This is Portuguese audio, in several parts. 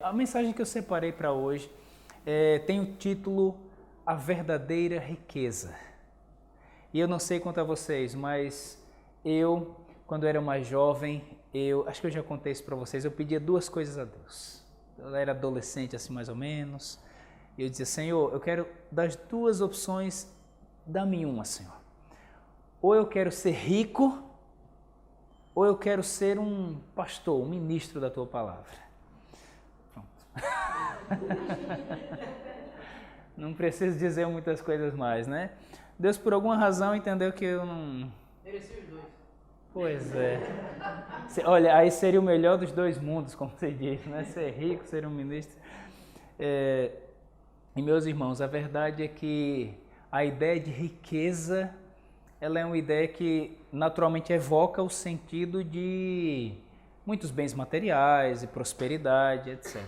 A mensagem que eu separei para hoje tem o título A Verdadeira Riqueza. E eu não sei quanto a vocês, mas eu, quando era mais jovem, acho que eu já contei isso para vocês, eu pedia duas coisas a Deus. Eu era adolescente assim mais ou menos, e eu dizia, Senhor, eu quero das duas opções, dá-me uma, Senhor. Ou eu quero ser rico, ou eu quero ser um pastor, um ministro da Tua Palavra. Não preciso dizer muitas coisas mais, né? Deus, por alguma razão, entendeu que eu não... Merecia os dois. Pois é. Olha, aí seria o melhor dos dois mundos, como você diz, né? Ser rico, ser um ministro. E meus irmãos, a verdade é que a ideia de riqueza, ela é uma ideia que naturalmente evoca o sentido de muitos bens materiais e prosperidade, etc.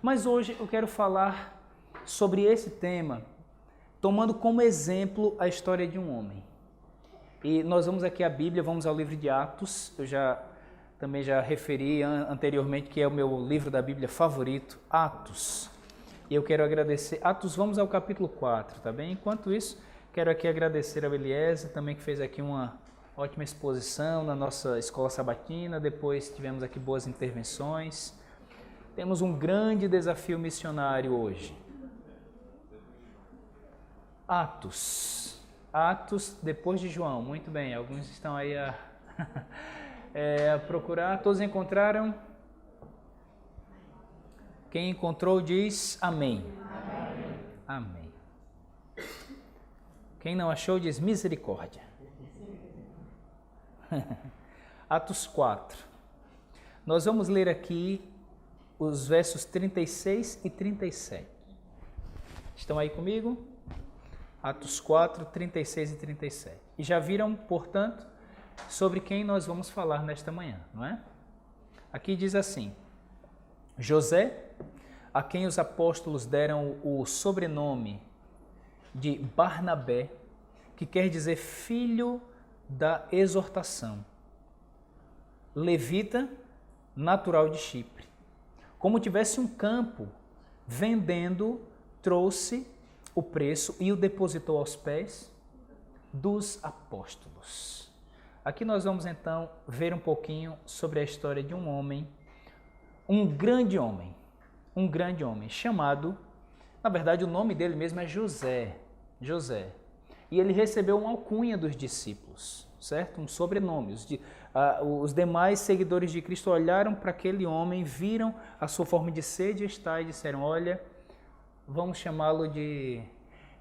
Mas hoje eu quero falar sobre esse tema, tomando como exemplo a história de um homem. E nós vamos aqui à Bíblia, vamos ao livro de Atos. Eu também já referi anteriormente que é o meu livro da Bíblia favorito, Atos. E eu quero agradecer. Atos, vamos ao capítulo 4, tá bem? Enquanto isso, quero aqui agradecer ao Eliezer, também que fez aqui uma ótima exposição na nossa escola sabatina. Depois tivemos aqui boas intervenções. Temos um grande desafio missionário hoje. Atos, depois de João, muito bem, alguns estão aí a procurar, todos encontraram? Quem encontrou diz amém. Amém. Amém. Quem não achou diz misericórdia. Atos 4, nós vamos ler aqui os versos 36 e 37. Estão aí comigo? Atos 4, 36 e 37. E já viram, portanto, sobre quem nós vamos falar nesta manhã, não é? Aqui diz assim: José, a quem os apóstolos deram o sobrenome de Barnabé, que quer dizer filho da exortação, levita, natural de Chipre. Como tivesse um campo, vendendo, trouxe o preço e o depositou aos pés dos apóstolos. Aqui nós vamos então ver um pouquinho sobre a história de um homem, um grande homem, chamado, na verdade o nome dele mesmo é José. E ele recebeu uma alcunha dos discípulos, certo? Um sobrenome. Os demais seguidores de Cristo olharam para aquele homem, viram a sua forma de ser e de estar e disseram, olha, vamos chamá-lo de...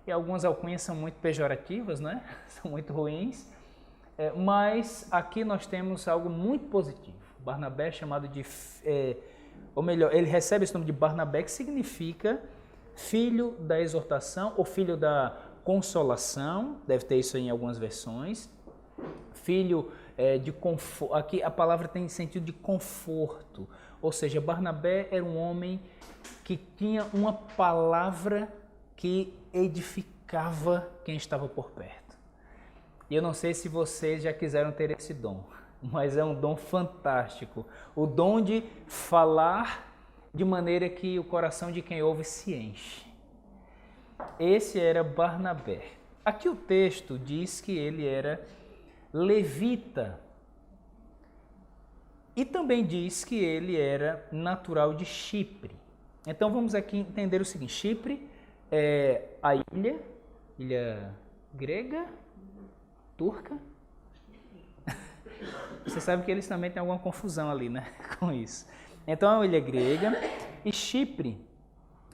E algumas alcunhas são muito pejorativas, né? São muito ruins. Mas aqui nós temos algo muito positivo. Barnabé é chamado de... ou melhor, ele recebe esse nome de Barnabé, que significa filho da exortação ou filho da consolação. Deve ter isso em algumas versões. Filho de conforto. Aqui a palavra tem sentido de conforto. Ou seja, Barnabé era um homem que tinha uma palavra que edificava quem estava por perto. E eu não sei se vocês já quiseram ter esse dom, mas é um dom fantástico. O dom de falar de maneira que o coração de quem ouve se enche. Esse era Barnabé. Aqui o texto diz que ele era levita. E também diz que ele era natural de Chipre. Então vamos aqui entender o seguinte: Chipre é a ilha grega, turca. Você sabe que eles também têm alguma confusão ali, né, com isso. Então é uma ilha grega e Chipre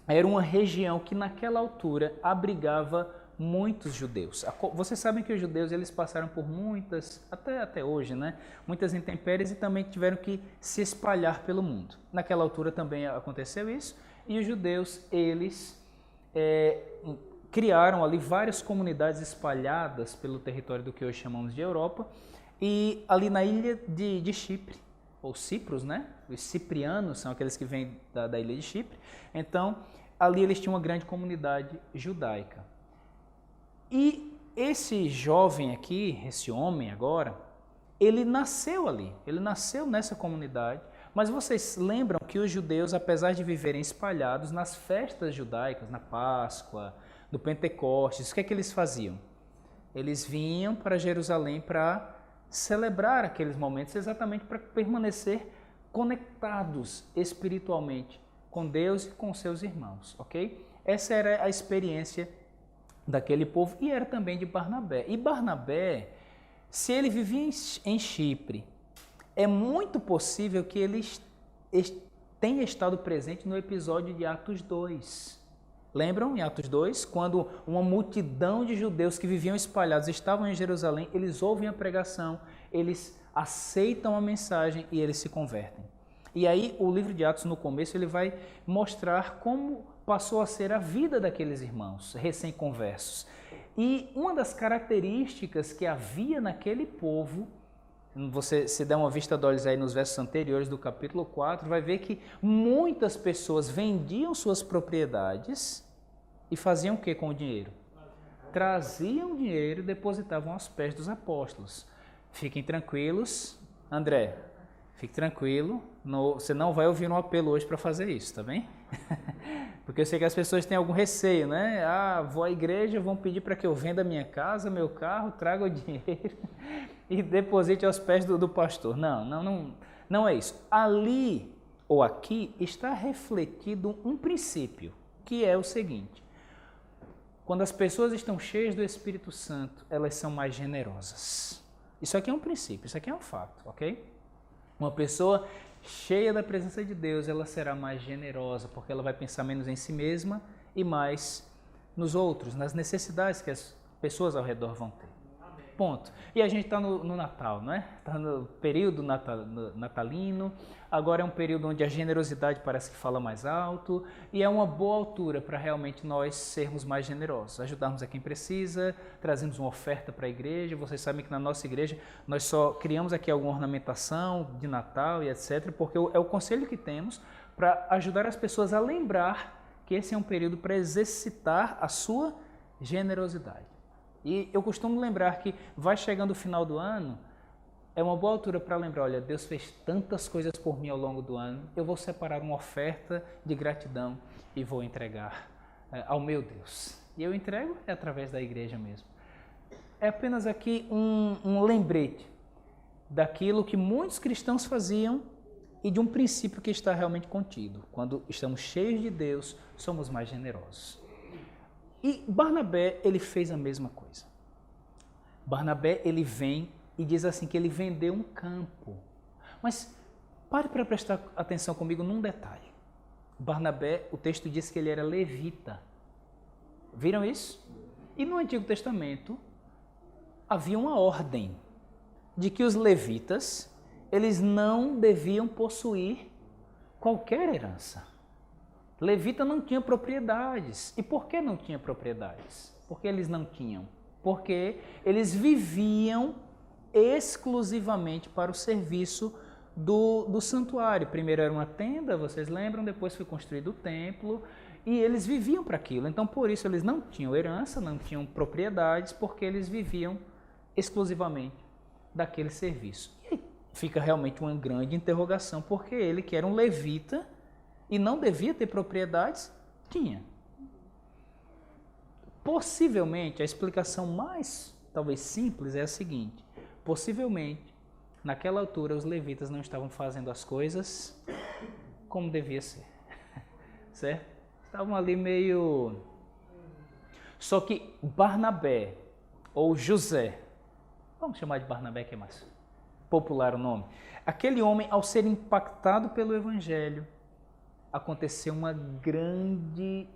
era uma região que naquela altura abrigava muitos judeus. Vocês sabem que os judeus eles passaram por muitas, até hoje, né? Muitas intempéries e também tiveram que se espalhar pelo mundo. Naquela altura também aconteceu isso e os judeus eles criaram ali várias comunidades espalhadas pelo território do que hoje chamamos de Europa e ali na ilha de Chipre, ou Cipros, né? Os ciprianos são aqueles que vêm da ilha de Chipre. Então ali eles tinham uma grande comunidade judaica. E esse jovem aqui, esse homem agora, ele nasceu ali, ele nasceu nessa comunidade, Mas vocês lembram que os judeus, apesar de viverem espalhados nas festas judaicas, na Páscoa, no Pentecostes, o que é que eles faziam? Eles vinham para Jerusalém para celebrar aqueles momentos exatamente para permanecer conectados espiritualmente com Deus e com seus irmãos, ok? Essa era a experiência daquele povo e era também de Barnabé. E Barnabé, se ele vivia em Chipre, é muito possível que ele tenha estado presente no episódio de Atos 2. Lembram em Atos 2? Quando uma multidão de judeus que viviam espalhados estavam em Jerusalém, eles ouvem a pregação, eles aceitam a mensagem e eles se convertem. E aí o livro de Atos, no começo, ele vai mostrar como passou a ser a vida daqueles irmãos recém-conversos. E uma das características que havia naquele povo, você se der uma vista de olhos aí nos versos anteriores do capítulo 4, vai ver que muitas pessoas vendiam suas propriedades e faziam o que com o dinheiro? Traziam o dinheiro e depositavam aos pés dos apóstolos. Fiquem tranquilos, André, fique tranquilo, você não vai ouvir um apelo hoje para fazer isso, tá bem? Porque eu sei que as pessoas têm algum receio, né? Vou à igreja, vão pedir para que eu venda minha casa, meu carro, traga o dinheiro e deposite aos pés do pastor. Não é isso. Ali ou aqui está refletido um princípio, que é o seguinte: quando as pessoas estão cheias do Espírito Santo, elas são mais generosas. Isso aqui é um princípio, isso aqui é um fato, ok? Uma pessoa cheia da presença de Deus, ela será mais generosa, porque ela vai pensar menos em si mesma e mais nos outros, nas necessidades que as pessoas ao redor vão ter. Ponto. E a gente está no Natal, não é? Está no período natalino, agora é um período onde a generosidade parece que fala mais alto e é uma boa altura para realmente nós sermos mais generosos, ajudarmos a quem precisa, trazemos uma oferta para a igreja. Vocês sabem que na nossa igreja nós só criamos aqui alguma ornamentação de Natal e etc, porque é o conselho que temos para ajudar as pessoas a lembrar que esse é um período para exercitar a sua generosidade. E eu costumo lembrar que vai chegando o final do ano, é uma boa altura para lembrar, olha, Deus fez tantas coisas por mim ao longo do ano, eu vou separar uma oferta de gratidão e vou entregar ao meu Deus. E eu entrego através da igreja mesmo. É apenas aqui um lembrete daquilo que muitos cristãos faziam e de um princípio que está realmente contido. Quando estamos cheios de Deus, somos mais generosos. E Barnabé, ele fez a mesma coisa. Barnabé, ele vem e diz assim que ele vendeu um campo. Mas pare para prestar atenção comigo num detalhe. Barnabé, o texto diz que ele era levita. Viram isso? E no Antigo Testamento havia uma ordem de que os levitas, eles não deviam possuir qualquer herança. Levita não tinha propriedades. E por que não tinha propriedades? Porque eles não tinham. Porque eles viviam exclusivamente para o serviço do santuário. Primeiro era uma tenda, vocês lembram, depois foi construído o templo e eles viviam para aquilo. Então, por isso, eles não tinham herança, não tinham propriedades, porque eles viviam exclusivamente daquele serviço. E aí fica realmente uma grande interrogação, porque ele, que era um levita, e não devia ter propriedades, tinha. Possivelmente, a explicação mais, talvez simples, é a seguinte: possivelmente, naquela altura, os levitas não estavam fazendo as coisas como devia ser, certo? Estavam ali meio... Só que Barnabé, ou José, vamos chamar de Barnabé, que é mais popular o nome, aquele homem, ao ser impactado pelo Evangelho, aconteceu uma grande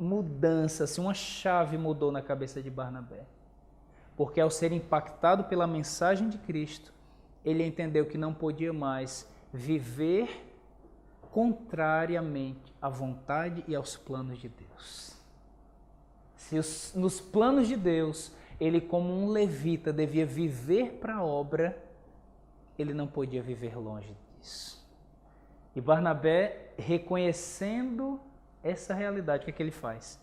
mudança, assim, uma chave mudou na cabeça de Barnabé. Porque ao ser impactado pela mensagem de Cristo, ele entendeu que não podia mais viver contrariamente à vontade e aos planos de Deus. Se nos planos de Deus, ele como um levita devia viver para a obra, ele não podia viver longe disso. E Barnabé, reconhecendo essa realidade, o que é que ele faz?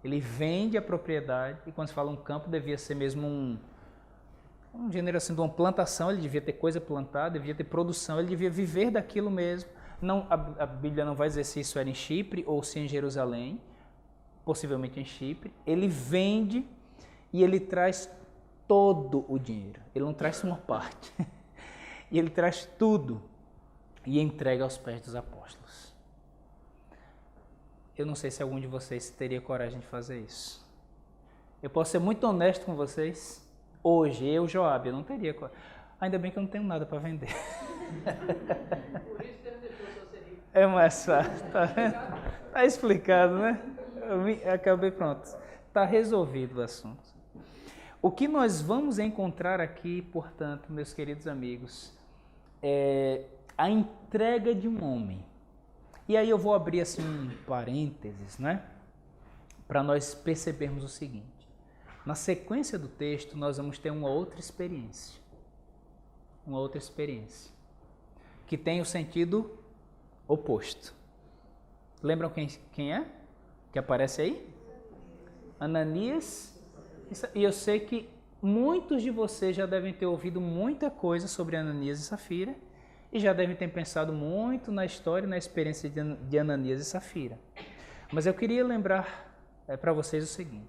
Ele vende a propriedade, e quando se fala um campo, devia ser mesmo um gênero assim de uma plantação, ele devia ter coisa plantada, devia ter produção, ele devia viver daquilo mesmo. Não, a Bíblia não vai dizer se isso era em Chipre ou se em Jerusalém, possivelmente em Chipre. Ele vende e ele traz todo o dinheiro, ele não traz uma parte, e ele traz tudo e entrega aos pés dos apóstolos. Eu não sei se algum de vocês teria coragem de fazer isso. Eu posso ser muito honesto com vocês. Hoje, eu, Joab, eu não teria coragem. Ainda bem que eu não tenho nada para vender. Por isso Deus deixou só ser rico. É mais fácil, tá vendo? Tá explicado, né? Acabei pronto. Tá resolvido o assunto. O que nós vamos encontrar aqui, portanto, meus queridos amigos, é a entrega de um homem. E aí eu vou abrir assim um parênteses, né? Para nós percebermos o seguinte. Na sequência do texto, nós vamos ter uma outra experiência. Uma outra experiência. Que tem o sentido oposto. Lembram quem é? Que aparece aí? Ananias. E eu sei que muitos de vocês já devem ter ouvido muita coisa sobre Ananias e Safira e já devem ter pensado muito na história e na experiência de Ananias e Safira. Mas eu queria lembrar para vocês o seguinte.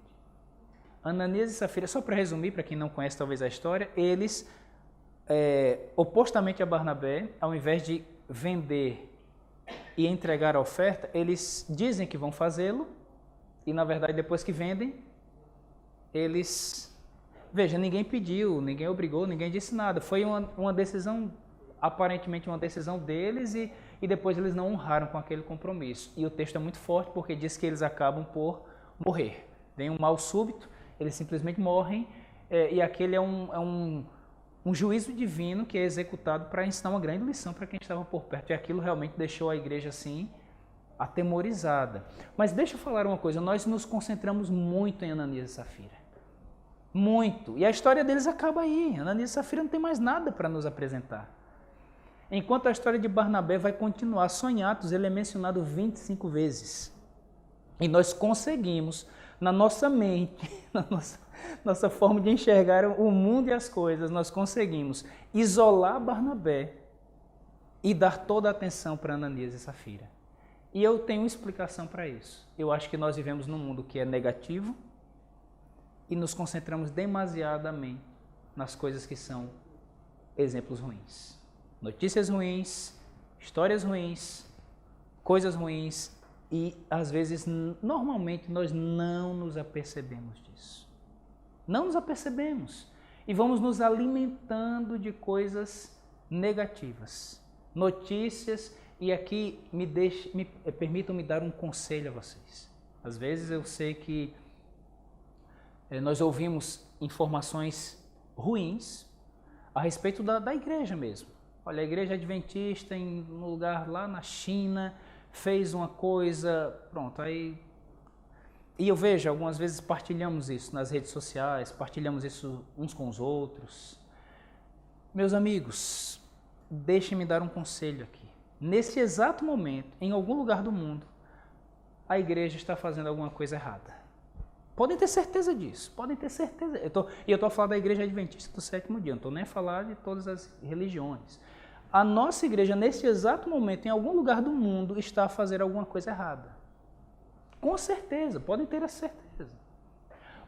Ananias e Safira, só para resumir, para quem não conhece talvez a história, eles, opostamente a Barnabé, ao invés de vender e entregar a oferta, eles dizem que vão fazê-lo e, na verdade, depois que vendem, eles... Veja, ninguém pediu, ninguém obrigou, ninguém disse nada. Foi uma decisão, aparentemente uma decisão deles e depois eles não honraram com aquele compromisso. E o texto é muito forte porque diz que eles acabam por morrer. Vem um mal súbito, eles simplesmente morrem e aquele é um juízo divino que é executado para ensinar uma grande lição para quem estava por perto. E aquilo realmente deixou a igreja assim atemorizada. Mas deixa eu falar uma coisa, nós nos concentramos muito em Ananias e Safira. Muito. E a história deles acaba aí. Ananias e Safira não tem mais nada para nos apresentar. Enquanto a história de Barnabé vai continuar. Só em Atos ele é mencionado 25 vezes. E nós conseguimos, na nossa mente, na nossa forma de enxergar o mundo e as coisas, nós conseguimos isolar Barnabé e dar toda a atenção para Ananias e Safira. E eu tenho uma explicação para isso. Eu acho que nós vivemos num mundo que é negativo e nos concentramos demasiadamente nas coisas que são exemplos ruins. Notícias ruins, histórias ruins, coisas ruins e, às vezes, normalmente nós não nos apercebemos disso. Não nos apercebemos e vamos nos alimentando de coisas negativas, notícias. E aqui permitam-me dar um conselho a vocês. Às vezes eu sei que nós ouvimos informações ruins a respeito da igreja mesmo. Olha, a igreja adventista em um lugar lá na China fez uma coisa, pronto, aí... E eu vejo, algumas vezes partilhamos isso nas redes sociais, partilhamos isso uns com os outros. Meus amigos, deixem-me dar um conselho aqui. Nesse exato momento, em algum lugar do mundo, a igreja está fazendo alguma coisa errada. Podem ter certeza disso, podem ter certeza. Eu estou a falar da igreja adventista do sétimo dia, não estou nem a falar de todas as religiões. A nossa igreja, nesse exato momento, em algum lugar do mundo, está a fazer alguma coisa errada. Com certeza, podem ter a certeza.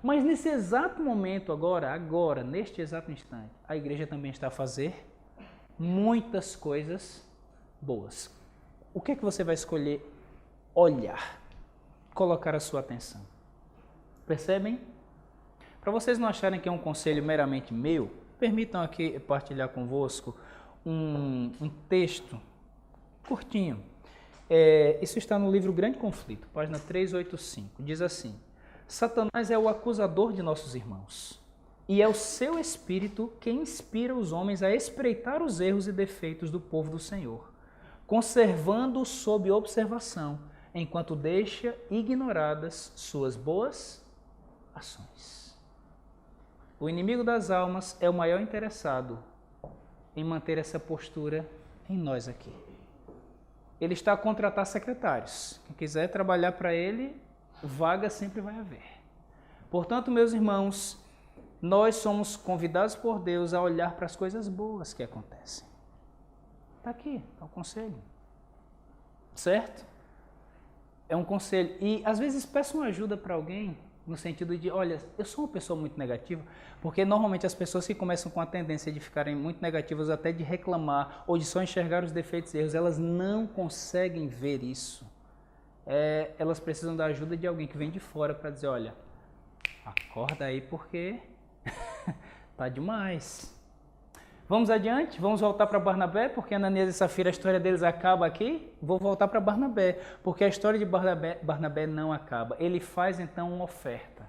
Mas nesse exato momento, agora, neste exato instante, a igreja também está a fazer muitas coisas boas. O que é que você vai escolher olhar, colocar a sua atenção? Percebem? Para vocês não acharem que é um conselho meramente meu, permitam aqui partilhar convosco um texto curtinho. Isso está no livro Grande Conflito, página 385. Diz assim: Satanás é o acusador de nossos irmãos, e é o seu espírito que inspira os homens a espreitar os erros e defeitos do povo do Senhor, conservando-os sob observação, enquanto deixa ignoradas suas boas ações. O inimigo das almas é o maior interessado em manter essa postura em nós aqui. Ele está a contratar secretários. Quem quiser trabalhar para ele, vaga sempre vai haver. Portanto, meus irmãos, nós somos convidados por Deus a olhar para as coisas boas que acontecem. Está aqui, é um conselho. Certo? É um conselho. E às vezes peço uma ajuda para alguém, no sentido de, olha, eu sou uma pessoa muito negativa, porque normalmente as pessoas que começam com a tendência de ficarem muito negativas, até de reclamar, ou de só enxergar os defeitos e erros, elas não conseguem ver isso. Elas precisam da ajuda de alguém que vem de fora para dizer, olha, acorda aí porque tá demais. Vamos adiante, vamos voltar para Barnabé, porque Ananias e Safira, a história deles acaba aqui. Vou voltar para Barnabé, porque a história de Barnabé não acaba. Ele faz então uma oferta.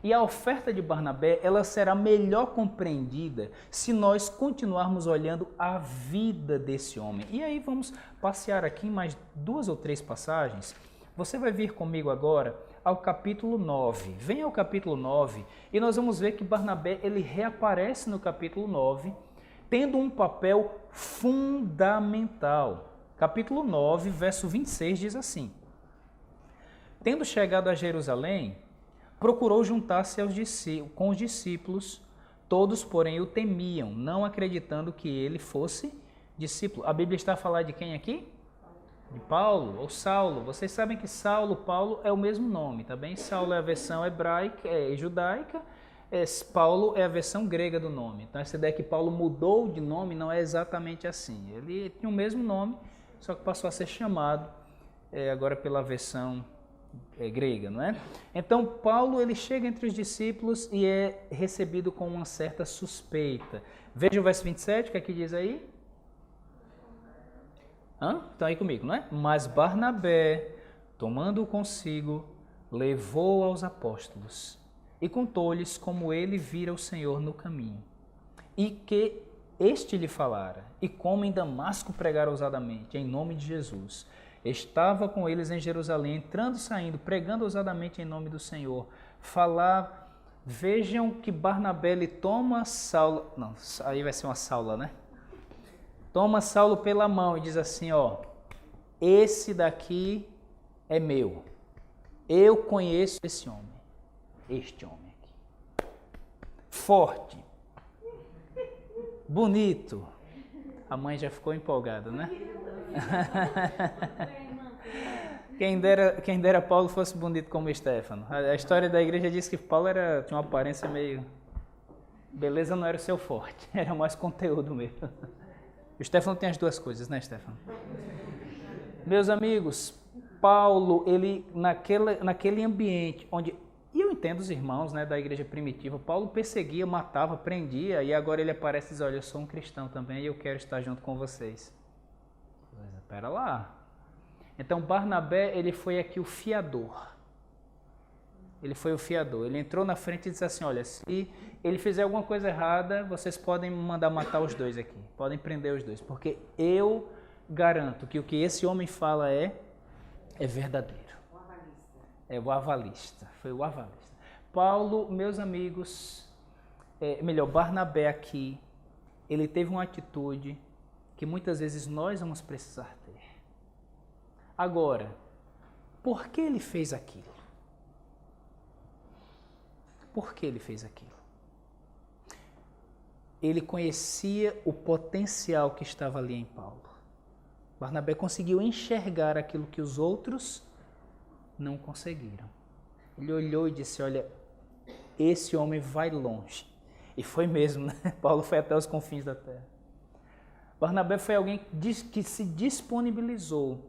E a oferta de Barnabé, ela será melhor compreendida se nós continuarmos olhando a vida desse homem. E aí vamos passear aqui em mais 2 ou 3 passagens. Você vai vir comigo agora ao capítulo 9. Vem ao capítulo 9 e nós vamos ver que Barnabé ele reaparece no capítulo 9, tendo um papel fundamental. Capítulo 9, verso 26 diz assim: Tendo chegado a Jerusalém, procurou juntar-se com os discípulos, todos, porém, o temiam, não acreditando que ele fosse discípulo. A Bíblia está a falar de quem aqui? De Paulo ou Saulo. Vocês sabem que Saulo, Paulo é o mesmo nome, tá bem? Saulo é a versão hebraica, judaica, Paulo é a versão grega do nome. Então essa ideia que Paulo mudou de nome não é exatamente assim. Ele tinha o mesmo nome, só que passou a ser chamado agora pela versão grega, não é? Então Paulo ele chega entre os discípulos e é recebido com uma certa suspeita. Veja o verso 27, que aqui diz aí. Estão aí comigo, não é? Mas Barnabé, tomando-o consigo, levou aos apóstolos e contou-lhes como ele vira o Senhor no caminho, e que este lhe falara, e como em Damasco pregara ousadamente, em nome de Jesus. Estava com eles em Jerusalém, entrando e saindo, pregando ousadamente em nome do Senhor. Falar, vejam que Barnabé ele toma Saulo, não, aí vai ser uma Saula, né? Toma Saulo pela mão e diz assim, ó, esse daqui é meu. Eu conheço esse homem. Este homem aqui. Forte. Bonito. A mãe já ficou empolgada, né? Quem dera Paulo fosse bonito como Estéfano. A história da igreja diz que Paulo tinha uma aparência meio... Beleza não era o seu forte, era mais conteúdo mesmo. O Estéfano tem as duas coisas, né, Estéfano? Meus amigos, Paulo, ele naquele ambiente onde... E eu entendo os irmãos, né, da igreja primitiva. Paulo perseguia, matava, prendia, e agora ele aparece e diz, olha, eu sou um cristão também e eu quero estar junto com vocês. Mas espera lá. Então Barnabé, ele foi aqui o fiador. Ele foi o fiador. Ele entrou na frente e disse assim, olha, se ele fizer alguma coisa errada, vocês podem mandar matar os dois aqui. Podem prender os dois. Porque eu garanto que o que esse homem fala é verdadeiro. O avalista. É o avalista. Foi o avalista. Paulo, meus amigos, Barnabé aqui, ele teve uma atitude que muitas vezes nós vamos precisar ter. Agora, por que ele fez aquilo? Por que ele fez aquilo? Ele conhecia o potencial que estava ali em Paulo. Barnabé conseguiu enxergar aquilo que os outros não conseguiram. Ele olhou e disse, olha, esse homem vai longe. E foi mesmo, né? Paulo foi até os confins da terra. Barnabé foi alguém que se disponibilizou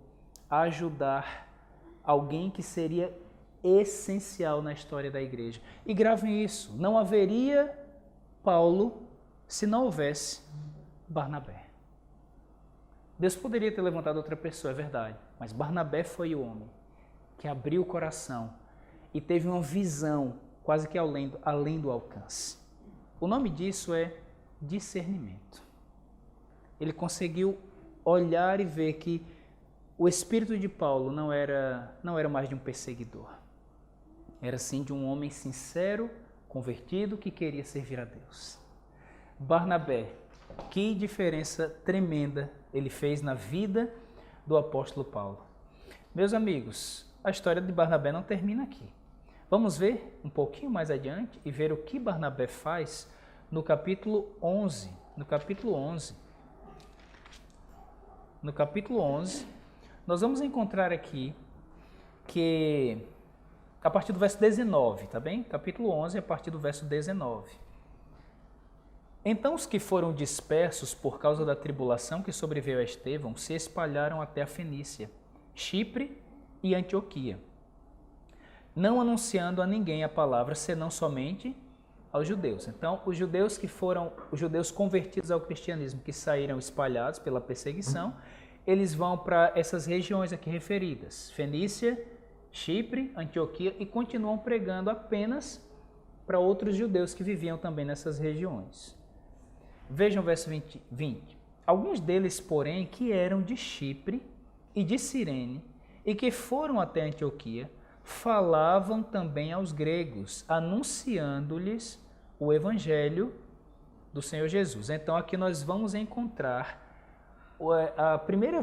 a ajudar alguém que seria essencial na história da igreja. E gravem isso, não haveria Paulo se não houvesse Barnabé. Deus poderia ter levantado outra pessoa, é verdade, mas Barnabé foi o homem que abriu o coração e teve uma visão quase que além do alcance. O nome disso é discernimento. Ele conseguiu olhar e ver que o espírito de Paulo não era mais de um perseguidor. Era sim de um homem sincero, convertido, que queria servir a Deus. Barnabé, que diferença tremenda ele fez na vida do apóstolo Paulo. Meus amigos, a história de Barnabé não termina aqui. Vamos ver um pouquinho mais adiante e ver o que Barnabé faz no capítulo 11. No capítulo 11, nós vamos encontrar aqui que, a partir do verso 19, tá bem? Capítulo 11, a partir do verso 19. Então os que foram dispersos por causa da tribulação que sobreveio a Estevão se espalharam até a Fenícia, Chipre e Antioquia, não anunciando a ninguém a palavra, senão somente aos judeus. Então, os judeus convertidos ao cristianismo, que saíram espalhados pela perseguição, eles vão para essas regiões aqui referidas, Fenícia, Chipre, Antioquia, e continuam pregando apenas para outros judeus que viviam também nessas regiões. Vejam o verso 20. Alguns deles, porém, que eram de Chipre e de Cirene, e que foram até Antioquia, falavam também aos gregos, anunciando-lhes o evangelho do Senhor Jesus. Então aqui nós vamos encontrar a primeira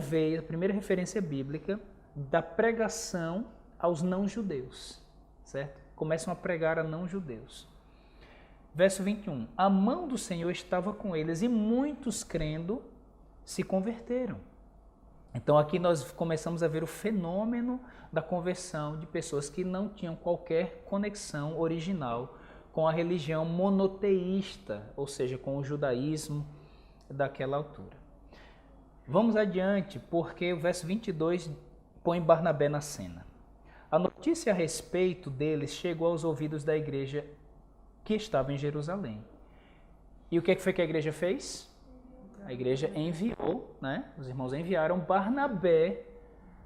referência bíblica da pregação aos não-judeus, certo? Começam a pregar a não-judeus. Verso 21. A mão do Senhor estava com eles e muitos crendo se converteram. Então aqui nós começamos a ver o fenômeno da conversão de pessoas que não tinham qualquer conexão original com a religião monoteísta, ou seja, com o judaísmo daquela altura. Vamos adiante, porque o verso 22 põe Barnabé na cena. A notícia a respeito deles chegou aos ouvidos da igreja que estava em Jerusalém. E o que foi que a igreja fez? A igreja enviou, né? Os irmãos enviaram Barnabé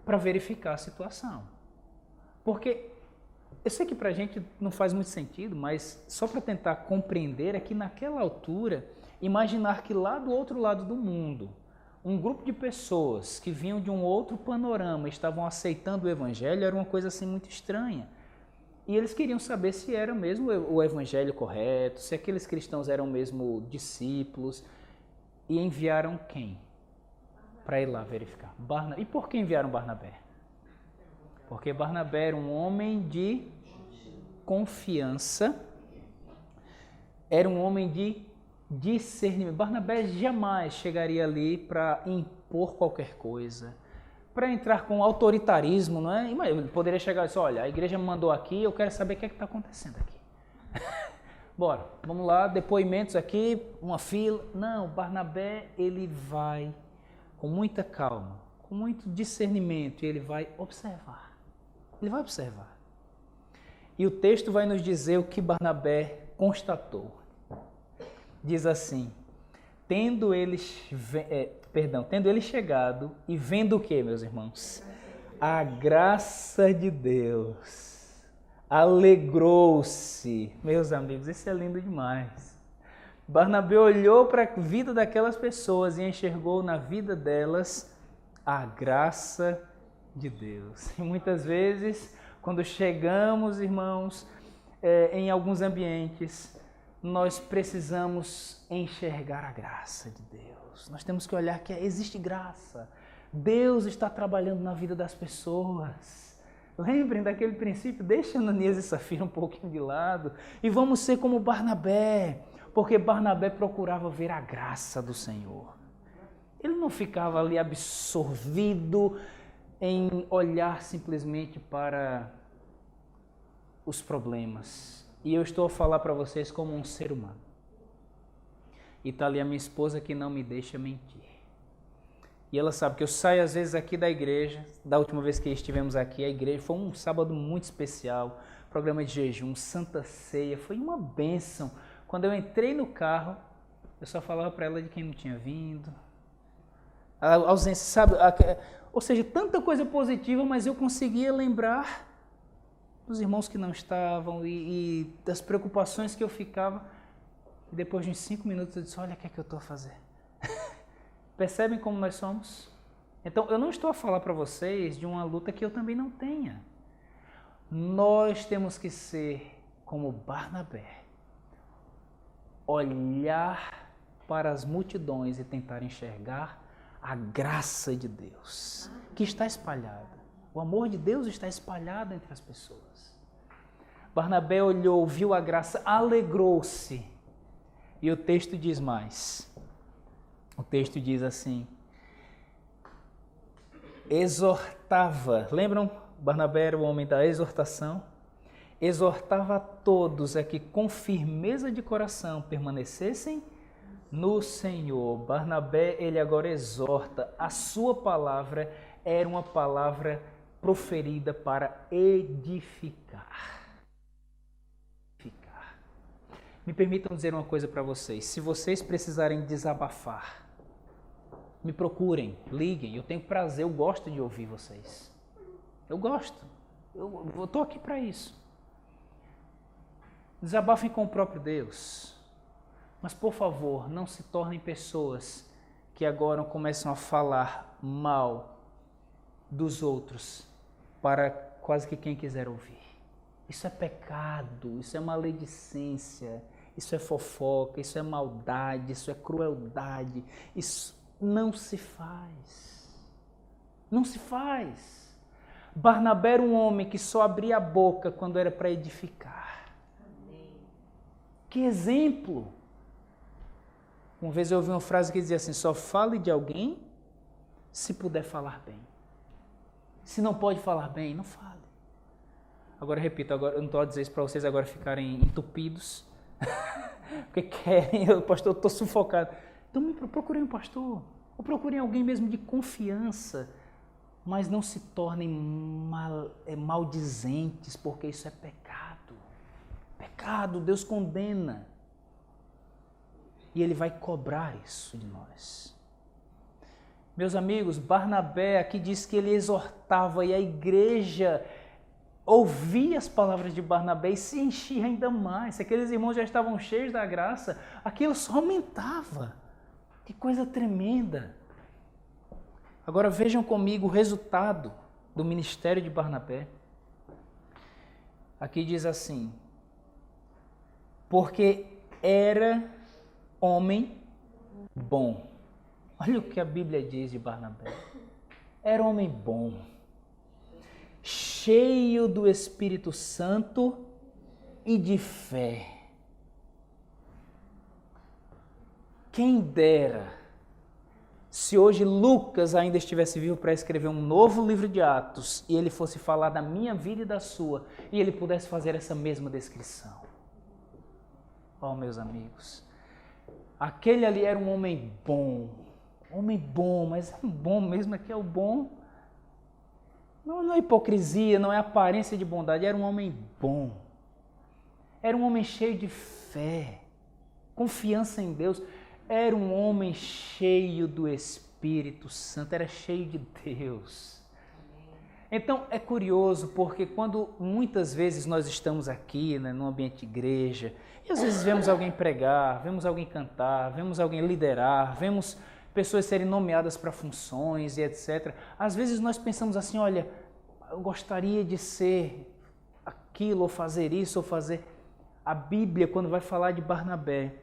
para verificar a situação. Porque eu sei que para a gente não faz muito sentido, mas só para tentar compreender é que naquela altura, imaginar que lá do outro lado do mundo, um grupo de pessoas que vinham de um outro panorama estavam aceitando o evangelho era uma coisa assim muito estranha. E eles queriam saber se era mesmo o evangelho correto, se aqueles cristãos eram mesmo discípulos. E enviaram quem? Para ir lá verificar. E por que enviaram Barnabé? Porque Barnabé era um homem de confiança, era um homem de discernimento. Barnabé jamais chegaria ali para impor qualquer coisa, para entrar com autoritarismo, não é? Ele poderia chegar e dizer, olha, a igreja me mandou aqui, eu quero saber o que é que está acontecendo aqui. Bora, vamos lá, depoimentos aqui, uma fila. Não, Barnabé, ele vai com muita calma, com muito discernimento, e ele vai observar. Ele vai observar. E o texto vai nos dizer o que Barnabé constatou. Diz assim, tendo ele chegado e vendo o que, meus irmãos? A graça de Deus. Alegrou-se. Meus amigos, isso é lindo demais. Barnabé olhou para a vida daquelas pessoas e enxergou na vida delas a graça de Deus. E muitas vezes, quando chegamos, irmãos, em alguns ambientes, nós precisamos enxergar a graça de Deus. Nós temos que olhar que existe graça. Deus está trabalhando na vida das pessoas. Lembrem daquele princípio, deixa Ananias e Safira um pouquinho de lado e vamos ser como Barnabé, porque Barnabé procurava ver a graça do Senhor. Ele não ficava ali absorvido em olhar simplesmente para os problemas. E eu estou a falar para vocês como um ser humano. E está ali a minha esposa que não me deixa mentir. E ela sabe que eu saio às vezes aqui da igreja, da última vez que estivemos aqui, a igreja foi um sábado muito especial, programa de jejum, Santa Ceia, foi uma bênção. Quando eu entrei no carro, eu só falava para ela de quem não tinha vindo. A ausência, sabe? Ou seja, tanta coisa positiva, mas eu conseguia lembrar dos irmãos que não estavam e das preocupações que eu ficava. E depois de uns 5 minutos eu disse, olha o que é que eu estou a fazer. Percebem como nós somos? Então, eu não estou a falar para vocês de uma luta que eu também não tenha. Nós temos que ser como Barnabé. Olhar para as multidões e tentar enxergar a graça de Deus, que está espalhada. O amor de Deus está espalhado entre as pessoas. Barnabé olhou, viu a graça, alegrou-se. E o texto diz mais. O texto diz assim: exortava. Lembram? Barnabé era o homem da exortação. Exortava a todos a que com firmeza de coração permanecessem no Senhor. Barnabé, ele agora exorta. A sua palavra era uma palavra proferida para edificar. Me permitam dizer uma coisa para vocês. Se vocês precisarem desabafar, me procurem, liguem. Eu tenho prazer, eu gosto de ouvir vocês. Eu gosto. Eu estou aqui para isso. Desabafem com o próprio Deus. Mas, por favor, não se tornem pessoas que agora começam a falar mal dos outros para quase que quem quiser ouvir. Isso é pecado, isso é maledicência, isso é fofoca, isso é maldade, isso é crueldade. Isso não se faz. Não se faz. Barnabé era um homem que só abria a boca quando era para edificar. Que exemplo! Uma vez eu ouvi uma frase que dizia assim: só fale de alguém se puder falar bem. Se não pode falar bem, não fale. Agora, repito, agora, eu não estou a dizer isso para vocês agora ficarem entupidos, porque querem, pastor, eu estou sufocado. Então procurem um pastor, ou procurem alguém mesmo de confiança, mas não se tornem maldizentes, porque isso é pecado. Pecado, Deus condena. E Ele vai cobrar isso de nós. Meus amigos, Barnabé aqui diz que ele exortava e a igreja ouvia as palavras de Barnabé e se enchia ainda mais. Se aqueles irmãos já estavam cheios da graça, aquilo só aumentava. Que coisa tremenda. Agora vejam comigo o resultado do ministério de Barnabé. Aqui diz assim: porque era homem bom. Olha o que a Bíblia diz de Barnabé. Era homem bom, cheio do Espírito Santo e de fé. Quem dera se hoje Lucas ainda estivesse vivo para escrever um novo livro de Atos e ele fosse falar da minha vida e da sua e ele pudesse fazer essa mesma descrição. Oh, meus amigos, aquele ali era um homem bom, mas é bom mesmo, é que é o bom. Não é hipocrisia, não é aparência de bondade, era um homem bom. Era um homem cheio de fé, confiança em Deus. Era um homem cheio do Espírito Santo, era cheio de Deus. Então é curioso porque quando muitas vezes nós estamos aqui, né, no ambiente de igreja, e às vezes vemos alguém pregar, vemos alguém cantar, vemos alguém liderar, vemos pessoas serem nomeadas para funções e etc. Às vezes nós pensamos assim, olha, eu gostaria de ser aquilo, ou fazer isso, ou fazer... A Bíblia, quando vai falar de Barnabé,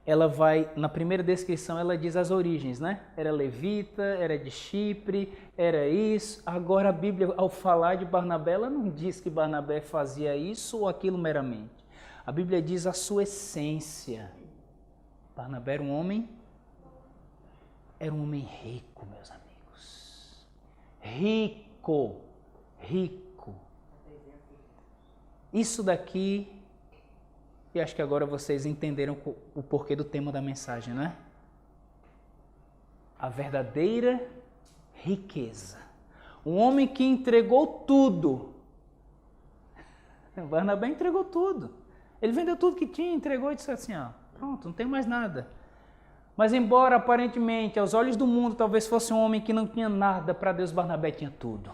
ela vai, na primeira descrição, ela diz as origens, né? Era levita, era de Chipre, era isso. Agora a Bíblia, ao falar de Barnabé, ela não diz que Barnabé fazia isso ou aquilo meramente. A Bíblia diz a sua essência. Barnabé era um homem rico, meus amigos. Rico. Isso daqui, e acho que agora vocês entenderam o porquê do tema da mensagem, né? A verdadeira riqueza. Um homem que entregou tudo. Barnabé entregou tudo. Ele vendeu tudo que tinha, entregou e disse assim, ó, pronto, não tem mais nada. Mas embora aparentemente, aos olhos do mundo, talvez fosse um homem que não tinha nada, para Deus Barnabé tinha tudo.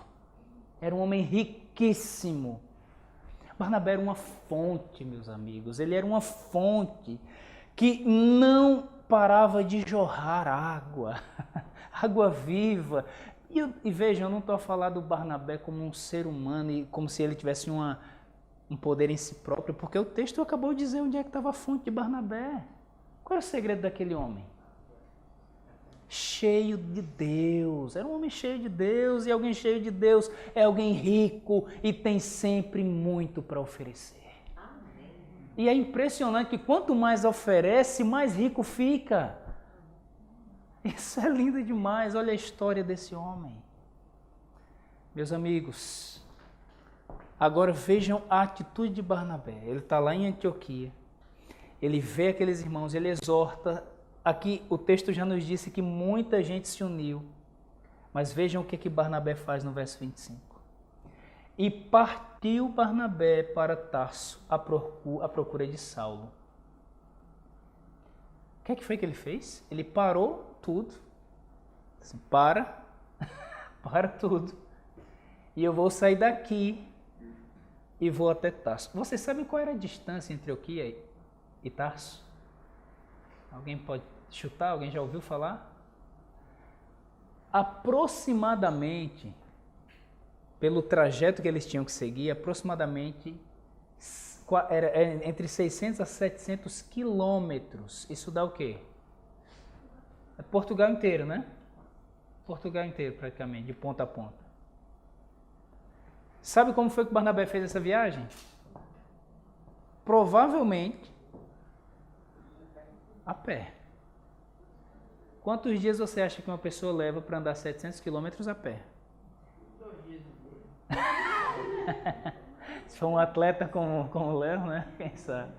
Era um homem riquíssimo. Barnabé era uma fonte, meus amigos. Ele era uma fonte que não parava de jorrar água, água viva. E vejam, eu não estou a falar do Barnabé como um ser humano e como se ele tivesse um poder em si próprio, porque o texto acabou de dizer onde é que estava a fonte de Barnabé. Qual era o segredo daquele homem? cheio de Deus. Era um homem cheio de Deus, e alguém cheio de Deus é alguém rico e tem sempre muito para oferecer. Amém. E é impressionante que quanto mais oferece, mais rico fica. Isso é lindo demais, olha a história desse homem. Meus amigos, agora vejam a atitude de Barnabé. Ele está lá em Antioquia, ele vê aqueles irmãos, ele exorta. Aqui o texto já nos disse que muita gente se uniu, mas vejam o que Barnabé faz no verso 25. E partiu Barnabé para Tarso à procura de Saulo. O que foi que ele fez? Ele parou tudo, assim, para tudo, e eu vou sair daqui e vou até Tarso. Vocês sabem qual era a distância entre Antioquia e Tarso? Alguém pode chutar? Alguém já ouviu falar? Aproximadamente, pelo trajeto que eles tinham que seguir, aproximadamente era entre 600 a 700 quilômetros. Isso dá o quê? É Portugal inteiro, né? Portugal inteiro, praticamente, de ponta a ponta. Sabe como foi que Barnabé fez essa viagem? Provavelmente a pé. Quantos dias você acha que uma pessoa leva para andar 700 quilômetros a pé? 2 dias. Se for um atleta como o Léo, né? Quem sabe?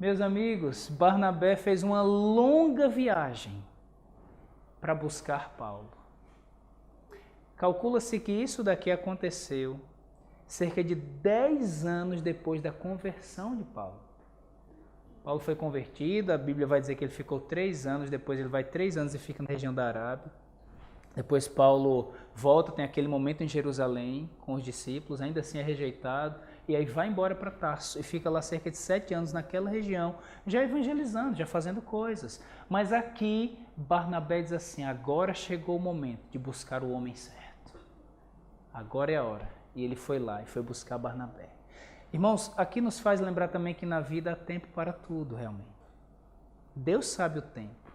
Meus amigos, Barnabé fez uma longa viagem para buscar Paulo. Calcula-se que isso daqui aconteceu cerca de 10 anos depois da conversão de Paulo. Paulo foi convertido, a Bíblia vai dizer que ele ficou 3 anos, depois ele vai 3 anos e fica na região da Arábia. Depois Paulo volta, tem aquele momento em Jerusalém com os discípulos, ainda assim é rejeitado, e aí vai embora para Tarso e fica lá cerca de 7 anos naquela região, já evangelizando, já fazendo coisas. Mas aqui Barnabé diz assim, agora chegou o momento de buscar o homem certo. Agora é a hora. E ele foi lá e foi buscar Barnabé. Irmãos, aqui nos faz lembrar também que na vida há tempo para tudo, realmente. Deus sabe o tempo.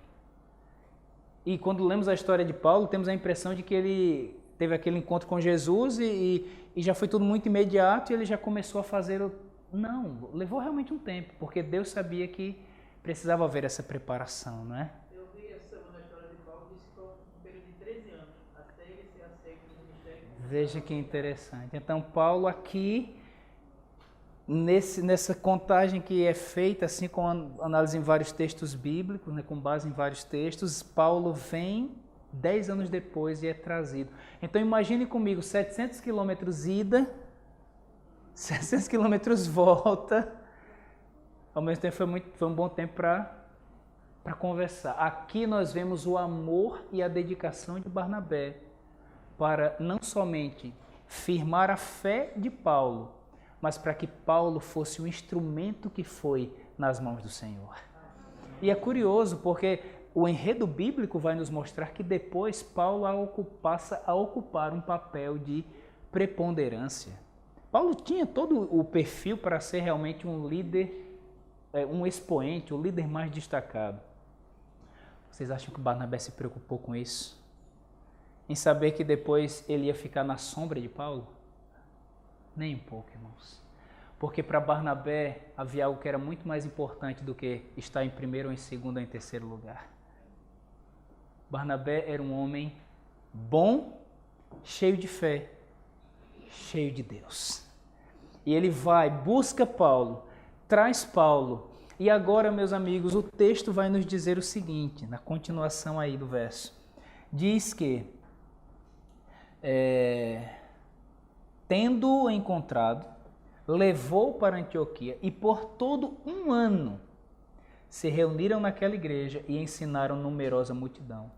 E quando lemos a história de Paulo, temos a impressão de que ele teve aquele encontro com Jesus e já foi tudo muito imediato e ele já começou a fazer o... Não, levou realmente um tempo, porque Deus sabia que precisava haver essa preparação, não é? Eu vi essa semana a história de Paulo, disse que foi um período de 13 anos, até ele ser aceito no ministério. Veja que interessante. Então, Paulo aqui, nessa contagem que é feita, assim, com análise em vários textos bíblicos, né, com base em vários textos, Paulo vem 10 anos depois e é trazido. Então, imagine comigo, 700 quilômetros ida, 700 quilômetros volta, ao mesmo tempo foi um bom tempo para conversar. Aqui nós vemos o amor e a dedicação de Barnabé para não somente firmar a fé de Paulo, mas para que Paulo fosse o instrumento que foi nas mãos do Senhor. E é curioso porque o enredo bíblico vai nos mostrar que depois Paulo passa a ocupar um papel de preponderância. Paulo tinha todo o perfil para ser realmente um líder, um expoente, o líder mais destacado. Vocês acham que Barnabé se preocupou com isso? Em saber que depois ele ia ficar na sombra de Paulo? Nem um pouco, irmãos. Porque para Barnabé havia algo que era muito mais importante do que estar em primeiro ou em segundo ou em terceiro lugar. Barnabé era um homem bom, cheio de fé, cheio de Deus. E ele vai, busca Paulo, traz Paulo. E agora, meus amigos, o texto vai nos dizer o seguinte, na continuação aí do verso. Diz que, tendo-o encontrado, levou para Antioquia e por todo um ano se reuniram naquela igreja e ensinaram numerosa multidão.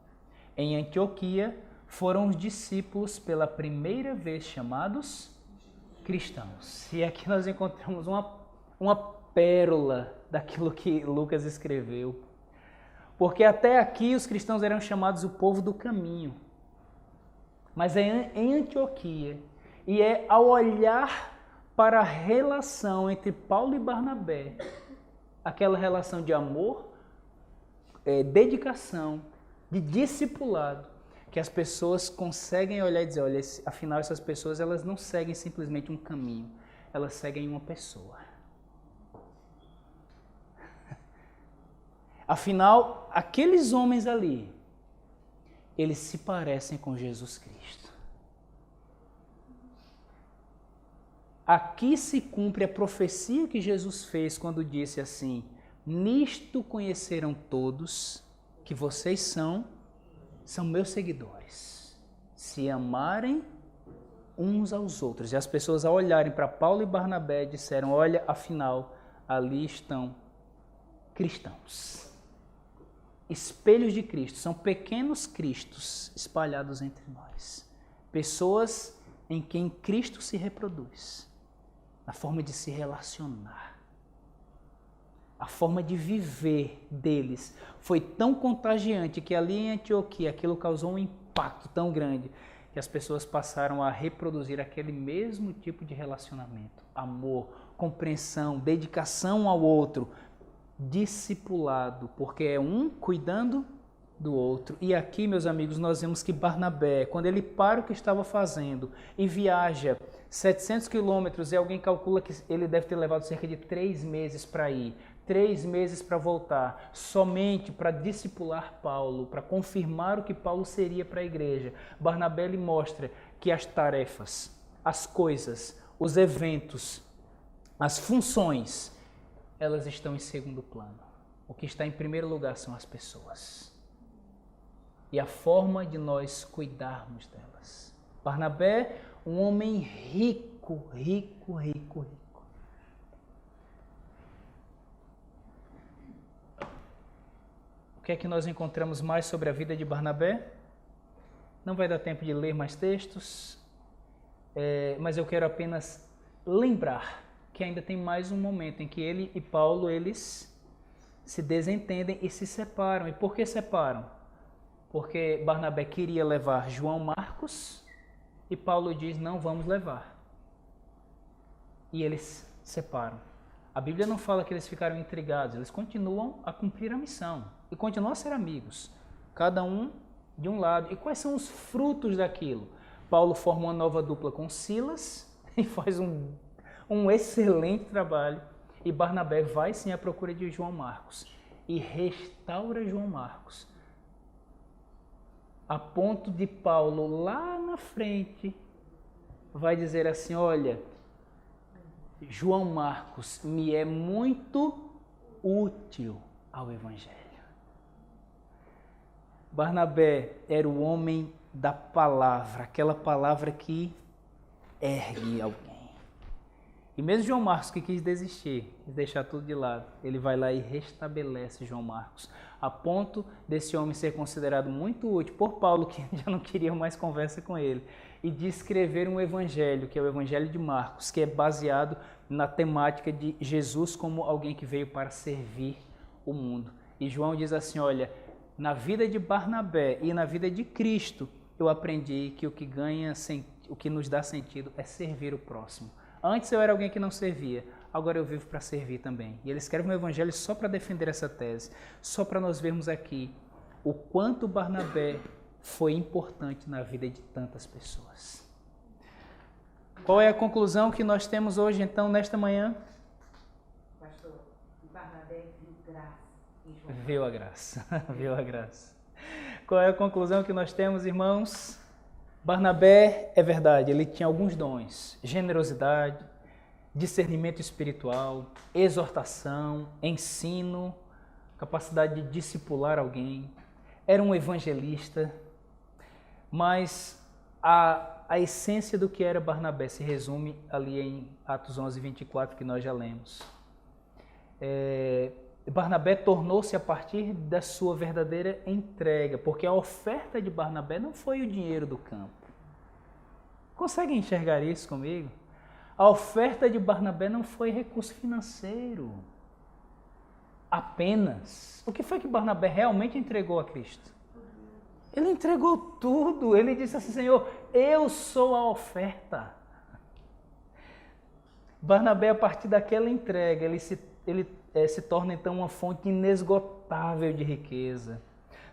Em Antioquia foram os discípulos pela primeira vez chamados cristãos. E aqui nós encontramos uma pérola daquilo que Lucas escreveu. Porque até aqui os cristãos eram chamados o povo do caminho. Mas é em Antioquia, e é ao olhar para a relação entre Paulo e Barnabé, aquela relação de amor, dedicação, de discipulado, que as pessoas conseguem olhar e dizer, olha, afinal essas pessoas elas não seguem simplesmente um caminho, elas seguem uma pessoa. Afinal, aqueles homens ali, eles se parecem com Jesus Cristo. Aqui se cumpre a profecia que Jesus fez quando disse assim, nisto conheceram todos que vocês são meus seguidores, se amarem uns aos outros. E as pessoas ao olharem para Paulo e Barnabé disseram, olha, afinal, ali estão cristãos. Espelhos de Cristo, são pequenos cristos espalhados entre nós. Pessoas em quem Cristo se reproduz, na forma de se relacionar. A forma de viver deles foi tão contagiante que ali em Antioquia aquilo causou um impacto tão grande que as pessoas passaram a reproduzir aquele mesmo tipo de relacionamento. Amor, compreensão, dedicação ao outro, discipulado, porque é um cuidando do outro. E aqui, meus amigos, nós vemos que Barnabé, quando ele para o que estava fazendo e viaja 700 quilômetros, e alguém calcula que ele deve ter levado cerca de 3 meses para ir, 3 meses para voltar, somente para discipular Paulo, para confirmar o que Paulo seria para a igreja. Barnabé lhe mostra que as tarefas, as coisas, os eventos, as funções, elas estão em segundo plano. O que está em primeiro lugar são as pessoas. E a forma de nós cuidarmos delas. Barnabé, um homem rico. O que é que nós encontramos mais sobre a vida de Barnabé? Não vai dar tempo de ler mais textos, mas eu quero apenas lembrar que ainda tem mais um momento em que ele e Paulo, eles se desentendem e se separam. E por que separam? Porque Barnabé queria levar João Marcos e Paulo diz, não vamos levar. E eles separam. A Bíblia não fala que eles ficaram intrigados, eles continuam a cumprir a missão e continuam a ser amigos, cada um de um lado. E quais são os frutos daquilo? Paulo forma uma nova dupla com Silas e faz um excelente trabalho. E Barnabé vai sim à procura de João Marcos e restaura João Marcos. A ponto de Paulo lá na frente vai dizer assim, olha, João Marcos me é muito útil ao Evangelho. Barnabé era o homem da palavra, aquela palavra que ergue alguém. E mesmo João Marcos que quis desistir, quis deixar tudo de lado, ele vai lá e restabelece João Marcos, a ponto desse homem ser considerado muito útil por Paulo, que já não queria mais conversa com ele, e de escrever um evangelho, que é o Evangelho de Marcos, que é baseado na temática de Jesus como alguém que veio para servir o mundo. E João diz assim, olha, na vida de Barnabé e na vida de Cristo, eu aprendi que o que nos dá sentido é servir o próximo. Antes eu era alguém que não servia, agora eu vivo para servir também. E ele escreve um evangelho só para defender essa tese, só para nós vermos aqui o quanto Barnabé foi importante na vida de tantas pessoas. Qual é a conclusão que nós temos hoje, então, nesta manhã? Pastor, Barnabé viu graça em João. Viu a graça, viu a graça. Qual é a conclusão que nós temos, irmãos? Barnabé, é verdade, ele tinha alguns dons, generosidade, discernimento espiritual, exortação, ensino, capacidade de discipular alguém, era um evangelista, mas a essência do que era Barnabé se resume ali em Atos 11, 24, que nós já lemos. Barnabé tornou-se a partir da sua verdadeira entrega, porque a oferta de Barnabé não foi o dinheiro do campo. Conseguem enxergar isso comigo? A oferta de Barnabé não foi recurso financeiro apenas. O que foi que Barnabé realmente entregou a Cristo? Ele entregou tudo. Ele disse assim, Senhor, eu sou a oferta. Barnabé, a partir daquela entrega, ele se torna então uma fonte inesgotável de riqueza.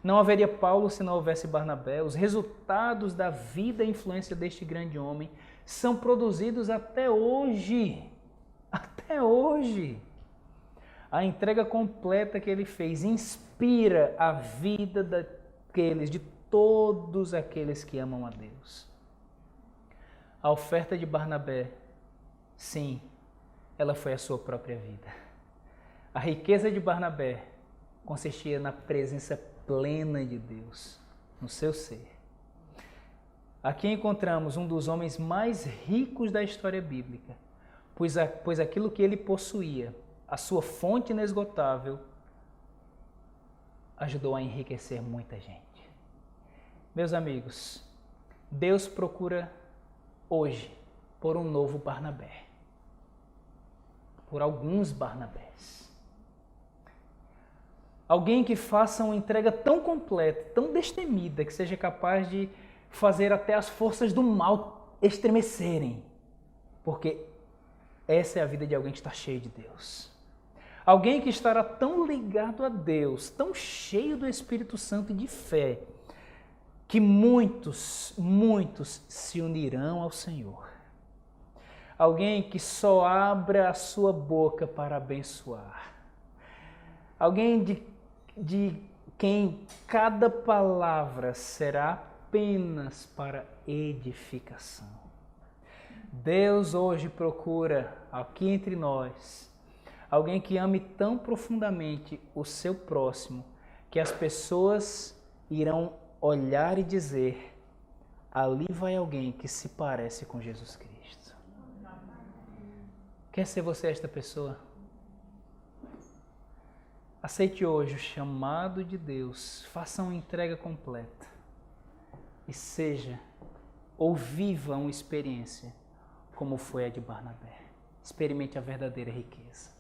Não haveria Paulo se não houvesse Barnabé. Os resultados da vida e influência deste grande homem são produzidos até hoje. Até hoje. A entrega completa que ele fez inspira a vida de todos aqueles que amam a Deus. A oferta de Barnabé, sim, ela foi a sua própria vida. A riqueza de Barnabé consistia na presença plena de Deus no seu ser. Aqui encontramos um dos homens mais ricos da história bíblica, pois aquilo que ele possuía, a sua fonte inesgotável, ajudou a enriquecer muita gente. Meus amigos, Deus procura hoje por um novo Barnabé, por alguns Barnabés. Alguém que faça uma entrega tão completa, tão destemida, que seja capaz de fazer até as forças do mal estremecerem, porque essa é a vida de alguém que está cheio de Deus. Alguém que estará tão ligado a Deus, tão cheio do Espírito Santo e de fé, que muitos se unirão ao Senhor. Alguém que só abra a sua boca para abençoar. Alguém de quem cada palavra será apenas para edificação. Deus hoje procura aqui entre nós alguém que ame tão profundamente o seu próximo que as pessoas irão olhar e dizer: ali vai alguém que se parece com Jesus Cristo. Quer ser você esta pessoa? Aceite hoje o chamado de Deus, faça uma entrega completa e seja ou viva uma experiência como foi a de Barnabé. Experimente a verdadeira riqueza.